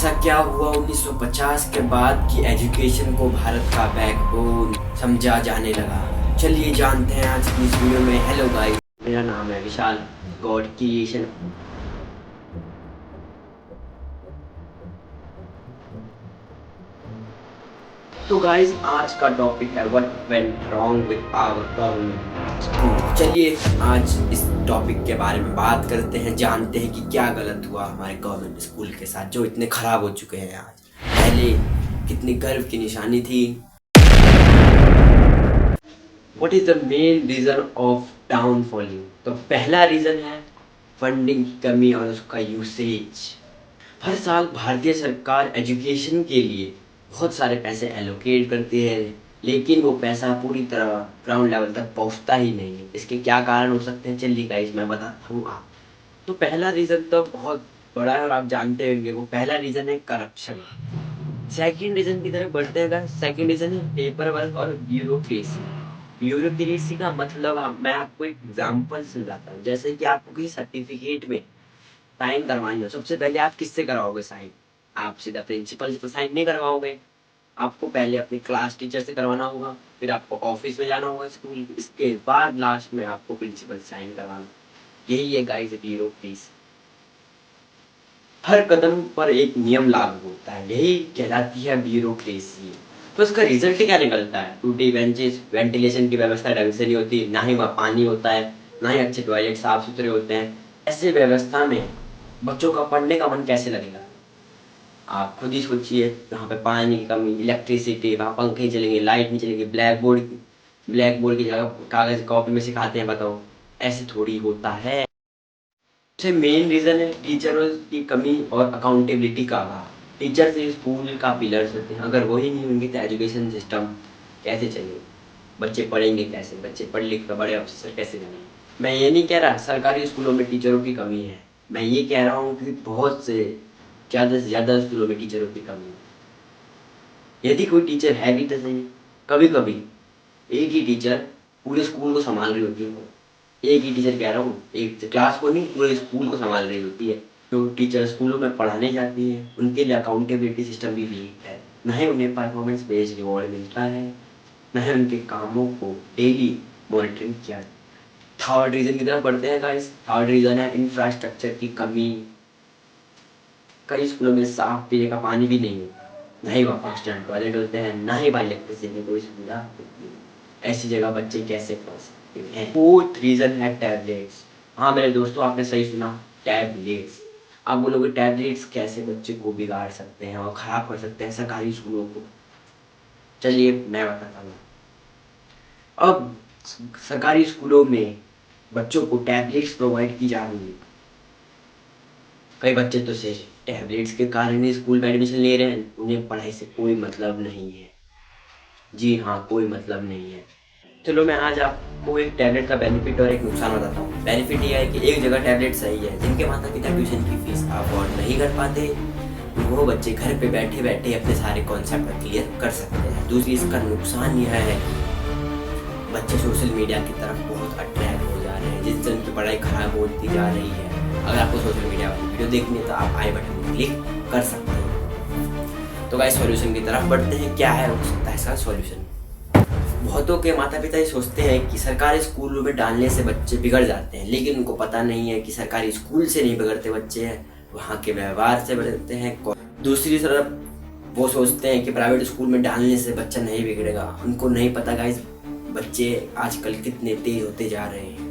ऐसा क्या हुआ 1950 के बाद कि एजुकेशन को भारत का बैकबोन समझा जाने लगा? चलिए जानते हैं आज की इस वीडियो में। हेलो गाइस, मेरा नाम है विशाल, गॉड क्रिएशन। तो गाइस, आज का टॉपिक है what went wrong with our government. चलिए आज इस टॉपिक के बारे में बात करते हैं, जानते हैं कि क्या गलत हुआ हमारे गवर्नमेंट स्कूल के साथ जो इतने खराब हो चुके हैं आज। पहले कितनी गर्व की निशानी थी। What is the main reason of downfalling? तो पहला रीजन है फंडिंग की कमी और उसका यूसेज। हर साल भारतीय सरकार एजुकेशन के लिए बहुत सारे पैसे एलोकेट करती है, लेकिन वो पैसा पूरी तरह ग्राउंड लेवल तक पहुंचता ही नहीं है। इसके क्या कारण हो सकते हैं, चलिए गाइस मैं बताता हूँ आप। तो पहला रीज़न तो बहुत बड़ा है और आप जानते होंगे, वो पहला रीज़न है करप्शन। सेकंड रीज़न की तरफ बढ़ते हैं। सेकंड रीज़न है पेपर वर्क और ब्यूरोक्रेसी। ब्यूरोक्रेसी का मतलब मैं आपको एक एग्जाम्पल समझाता हूँ। जैसे कि आपको किसी सर्टिफिकेट में साइन करवानी हो, सबसे पहले आप किससे करवाओगे साइन? आप सीधा प्रिंसिपल से तो साइन नहीं करवाओगे, आपको पहले अपनी क्लास टीचर से करवाना होगा, फिर आपको ऑफिस में जाना होगा स्कूल, इसके बाद लास्ट में आपको प्रिंसिपल साइन करवाना। यही है गाइस ब्यूरोक्रेसी। हर कदम पर एक नियम लागू होता है, यही कहलाती है ब्यूरोक्रेसी। तो इसका रिजल्ट क्या निकलता है? टूटी बेंचेस, वेंटिलेशन की व्यवस्था ढंग से नहीं होती, ना ही वहाँ पानी होता है, ना ही अच्छे टॉयलेट साफ सुथरे होते हैं। ऐसे व्यवस्था में बच्चों का पढ़ने का मन कैसे लगेगा? आप खुद ही सोचिए, वहाँ पे पानी की कमी, इलेक्ट्रिसिटी, वहाँ पंखे नहीं चलेंगे, लाइट नहीं चलेगी, ब्लैक बोर्ड की जगह कागज कॉपी में सिखाते हैं, बताओ ऐसे थोड़ी होता है। सबसे मेन रीजन है टीचरों की कमी और अकाउंटेबिलिटी का अभाव। टीचर से स्कूल का पिलर्स होते हैं, अगर वही नहीं होंगे तो एजुकेशन सिस्टम कैसे चलेगा? बच्चे पढ़ेंगे कैसे? बच्चे पढ़ लिख कर बड़े अफसर कैसे बनेंगे? मैं ये नहीं कह रहा सरकारी स्कूलों में टीचरों की कमी है, मैं ये कह रहा हूँ कि बहुत से ज़्यादा स्कूलों में टीचरों की कमी है। यदि कोई टीचर है भी तो सही, कभी कभी एक ही टीचर पूरे स्कूल को संभाल रही होती है। एक ही टीचर कह रहा हूँ, एक क्लास को नहीं, पूरे स्कूल को संभाल रही होती है। जो टीचर स्कूलों में पढ़ाने जाती है, उनके लिए अकाउंटेबिलिटी सिस्टम भी वीक है। न ही उन्हें परफॉर्मेंस बेस्ड रिवॉर्ड मिलता है, न ही उनके कामों को डेली मॉनिटरिंग किया। थर्ड रीजन की तरफ बढ़ते हैं गाइस। थर्ड रीजन है इंफ्रास्ट्रक्चर की कमी। कई स्कूलों में साफ पीने का पानी भी नहीं है, न ही वहाँ फंक्शनल टॉयलेट होते हैं, न ही वहाँ इलेक्ट्रिसिटी की कोई सुविधा होती है। ऐसी जगह बच्चे कैसे पढ़ सकते हैं? फोर्थ रीजन है टैबलेट्स। हाँ मेरे दोस्तों, आपने सही सुना, टैबलेट्स। आप बोलोगे टैबलेट्स कैसे बच्चे को बिगाड़ सकते हैं और खराब कर सकते हैं सरकारी स्कूलों को? चलिए मैं बताता हूँ। अब सरकारी स्कूलों में बच्चों को टैबलेट्स प्रोवाइड की जा रही है। कई बच्चे तो सिर्फ टैबलेट्स के कारण ही स्कूल में एडमिशन ले रहे हैं, उन्हें पढ़ाई से कोई मतलब नहीं है। जी हाँ, कोई मतलब नहीं है। चलो मैं आज आपको एक टैबलेट का बेनिफिट और एक नुकसान बताता हूँ। बेनिफिट ये है कि एक जगह टैबलेट सही है, जिनके माता पिता ट्यूशन की फीस अफोर्ड नहीं कर पाते, वो बच्चे घर पे बैठे बैठे अपने सारे कॉन्सेप्ट क्लियर कर सकते हैं। दूसरी इसका नुकसान यह है कि बच्चे सोशल मीडिया की तरफ बहुत अट्रैक्ट हो जा रहे हैं, जिससे उनकी पढ़ाई खराब होती जा रही है। अगर आपको सोशल मीडिया वाली वीडियो देखनी है तो आप आई बटन पर क्लिक कर सकते हैं। तो गाइस सॉल्यूशन की तरफ बढ़ते हैं। क्या है हो सकता है इसका सॉल्यूशन? बहुतों के माता पिता ये सोचते हैं कि सरकारी स्कूलों में डालने से बच्चे बिगड़ जाते हैं, लेकिन उनको पता नहीं है कि सरकारी स्कूल से नहीं बिगड़ते बच्चे हैं, वहाँ के व्यवहार से बिगड़ते हैं। दूसरी तरफ वो सोचते हैं कि प्राइवेट स्कूल में डालने से बच्चा नहीं बिगड़ेगा। उनको नहीं पता गाइस बच्चे आजकल कितने तेज होते जा रहे हैं।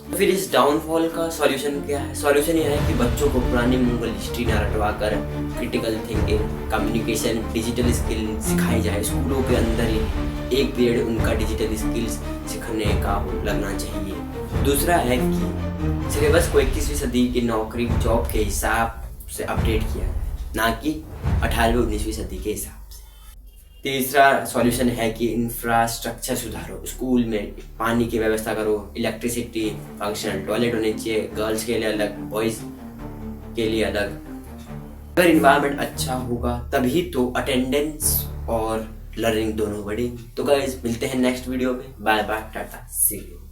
तो फिर इस डाउनफॉल का सॉल्यूशन क्या है? सॉल्यूशन यह है कि बच्चों को पुरानी मंगल हिस्ट्री न रटवा कर critical thinking, communication, digital skill सिखाई जाए। स्कूलों के अंदर ही एक पीरियड उनका डिजिटल स्किल्स सीखने का लगना चाहिए। दूसरा है कि सिलेबस को 21वीं सदी की नौकरी जॉब के हिसाब से अपडेट किया, ना कि 18वीं-19वीं सदी के हिसाब से। तीसरा सॉल्यूशन है कि इंफ्रास्ट्रक्चर सुधारो। स्कूल में पानी की व्यवस्था करो, इलेक्ट्रिसिटी, फंक्शनल टॉयलेट होने चाहिए, गर्ल्स के लिए अलग, बॉयज़ के लिए अलग। अगर इन्वायरमेंट अच्छा होगा तभी तो अटेंडेंस और लर्निंग दोनों बढ़ेगी। तो गाइस मिलते हैं नेक्स्ट वीडियो में। Bye bye, tata, see you.